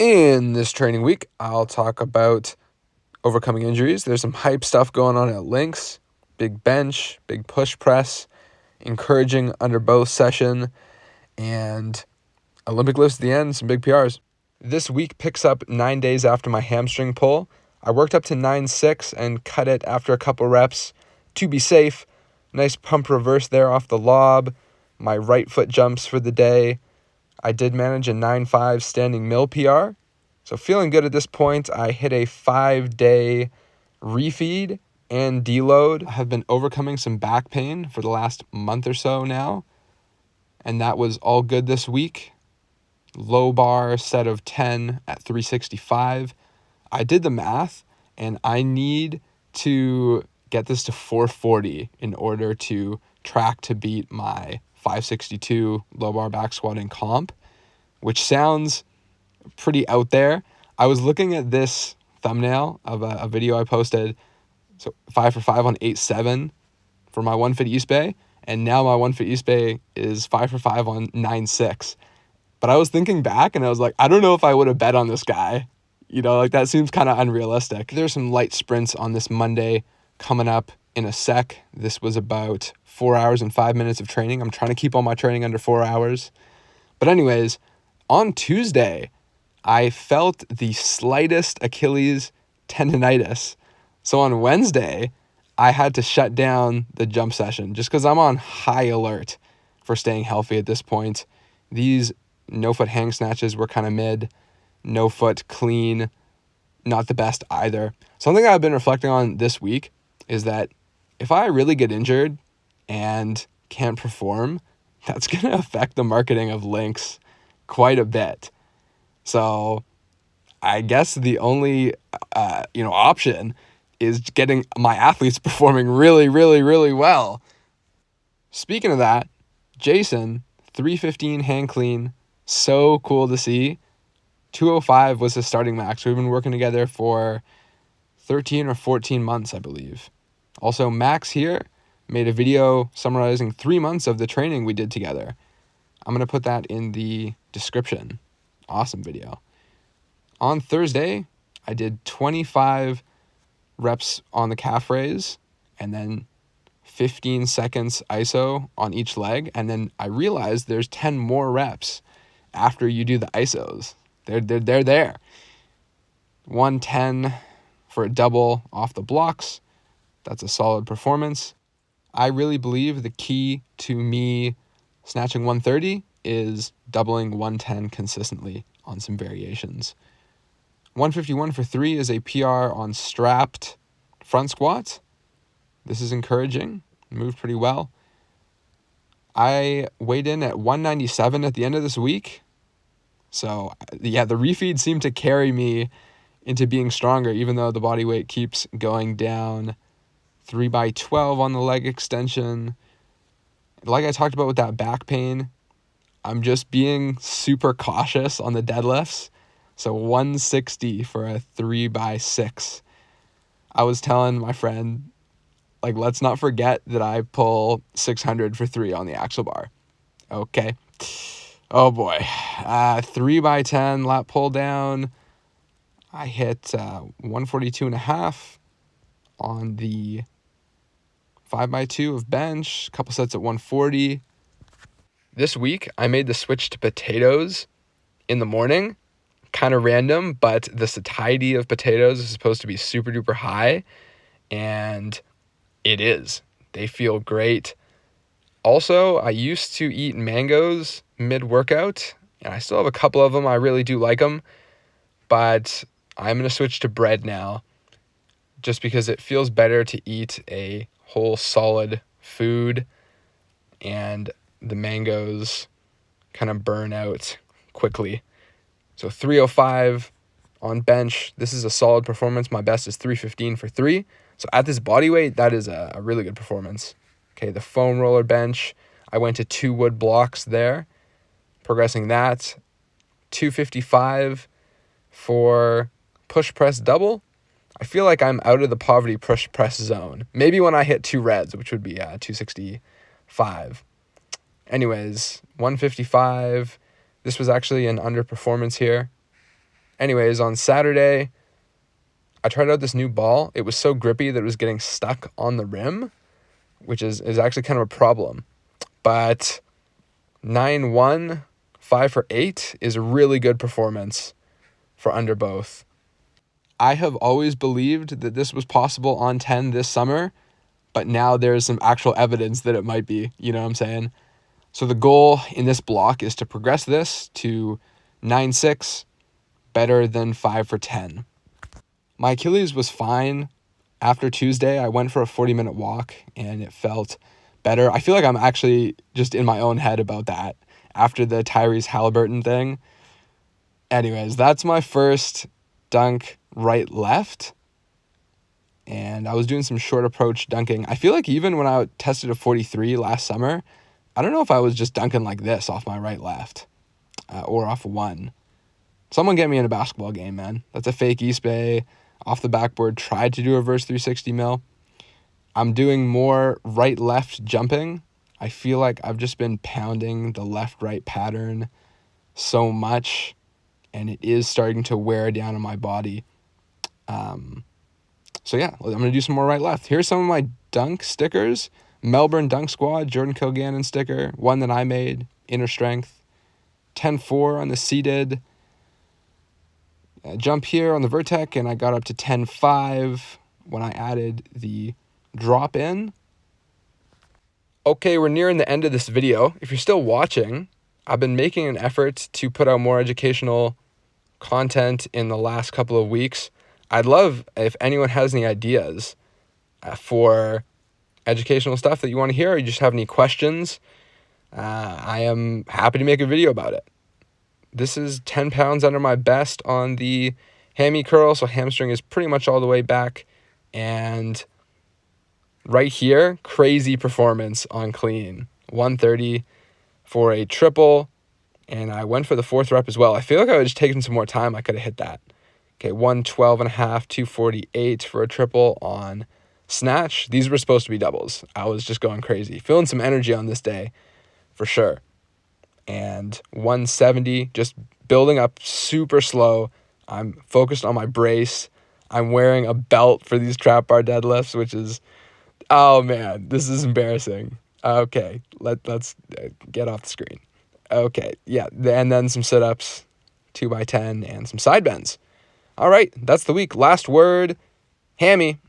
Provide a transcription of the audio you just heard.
In this training week, I'll talk about overcoming injuries. There's some hype stuff going on at Lynx, big bench, big push press, encouraging under both session, and Olympic lifts at the end, some big PRs. This week picks up 9 days after my hamstring pull. I worked up to 9.6 and cut it after a couple reps to be safe. Nice pump reverse there off the lob. My right foot jumps for the day. I did manage a 9.5 standing mill PR. So feeling good at this point. I hit a 5-day refeed and deload. I have been overcoming some back pain for the last month or so now. And that was all good this week. Low bar set of 10 at 365. I did the math and I need to get this to 440 in order to track to beat my 562 low bar back squat in comp, which sounds pretty out there. I was looking at this thumbnail of a video I posted, so 5 for 5 on 8.7 for my 1 Fit East Bay, and now my 1 Fit East Bay is 5 for 5 on 9.6. But I was thinking back and I was like, I don't know if I would have bet on this guy. That seems kind of unrealistic. There's some light sprints on this Monday coming up in a sec. This was about 4 hours and 5 minutes of training. I'm trying to keep all my training under 4 hours. But anyways, on Tuesday, I felt the slightest Achilles tendonitis. So on Wednesday, I had to shut down the jump session just because I'm on high alert for staying healthy at this point. These no foot hang snatches were kind of mid. No foot clean, not the best either. Something I've been reflecting on this week is that if I really get injured and can't perform, that's going to affect the marketing of Lynx quite a bit. So I guess the only option is getting my athletes performing really, really, really well. Speaking of that, Jason, 315 hang clean, so cool to see. 205 was his starting max. We've been working together for 13 or 14 months, I believe. Also, Max here made a video summarizing 3 months of the training we did together. I'm going to put that in the description. Awesome video. On Thursday, I did 25 reps on the calf raise and then 15 seconds ISO on each leg. And then I realized there's 10 more reps after you do the ISOs. They're there. 110 for a double off the blocks. That's a solid performance. I really believe the key to me snatching 130 is doubling 110 consistently on some variations. 151 for 3 is a PR on strapped front squat. This is encouraging. Moved pretty well. I weighed in at 197 at the end of this week. So, yeah, the refeed seemed to carry me into being stronger, even though the body weight keeps going down. 3x12 on the leg extension. Like I talked about with that back pain, I'm just being super cautious on the deadlifts. So 160 for a 3x6. I was telling my friend, let's not forget that I pull 600 for 3 on the axle bar. Okay. Oh boy. 3x10 lat pull down. I hit 142.5 on the 5x2 of bench, a couple sets at 140. This week, I made the switch to potatoes in the morning. Kind of random, but the satiety of potatoes is supposed to be super duper high, and it is. They feel great. Also, I used to eat mangoes mid-workout, and I still have a couple of them. I really do like them, but I'm going to switch to bread now just because it feels better to eat a whole solid food, and the mangoes kind of burn out quickly. So 305 on bench. This is a solid performance. My best is 315 for 3. So at this body weight, that is a really good performance. Okay, the foam roller bench, I went to 2 wood blocks there, progressing that. 255 for push press double. I feel like I'm out of the poverty push press zone. Maybe when I hit 2 reds, which would be 265. Anyways, 155. This was actually an underperformance here. Anyways, on Saturday, I tried out this new ball. It was so grippy that it was getting stuck on the rim, which is actually kind of a problem. But 9-1, 5 for 8 is a really good performance for under both. I have always believed that this was possible on 10 this summer, but now there's some actual evidence that it might be, you know what I'm saying? So the goal in this block is to progress this to 9-6, better than 5 for 10. My Achilles was fine. After Tuesday, I went for a 40-minute walk, and it felt better. I feel like I'm actually just in my own head about that after the Tyrese Halliburton thing. Anyways, that's my first dunk right-left. And I was doing some short approach dunking. I feel like even when I tested a 43 last summer, I don't know if I was just dunking like this off my right-left or off one. Someone get me in a basketball game, man. That's a fake East Bay off the backboard. Tried to do a reverse 360 mil. I'm doing more right-left jumping. I feel like I've just been pounding the left-right pattern so much, and it is starting to wear down on my body. So yeah, I'm going to do some more right-left. Here's some of my dunk stickers. Melbourne Dunk Squad, Jordan Kilgannon sticker. One that I made, Inner Strength. 10-4 on the seated. Jump here on the Vertec, and I got up to 10-5 when I added the drop in. Okay, we're nearing the end of this video. If you're still watching, I've been making an effort to put out more educational content in the last couple of weeks. I'd love if anyone has any ideas for educational stuff that you want to hear, or you just have any questions. I am happy to make a video about it. This is 10 pounds under my best on the hammy curl, so hamstring is pretty much all the way back. And right here, crazy performance on clean. 130 for a triple, and I went for the fourth rep as well. I feel like I would just taken some more time. I could have hit that. Okay, 112.5, 248 for a triple on snatch. These were supposed to be doubles. I was just going crazy. Feeling some energy on this day, for sure. And 170, just building up super slow. I'm focused on my brace. I'm wearing a belt for these trap bar deadlifts, which is, oh man, this is embarrassing. Okay, let's get off the screen. Okay, yeah, and then some sit-ups, 2x10, and some side bends. All right, that's the week. Last word, hammy.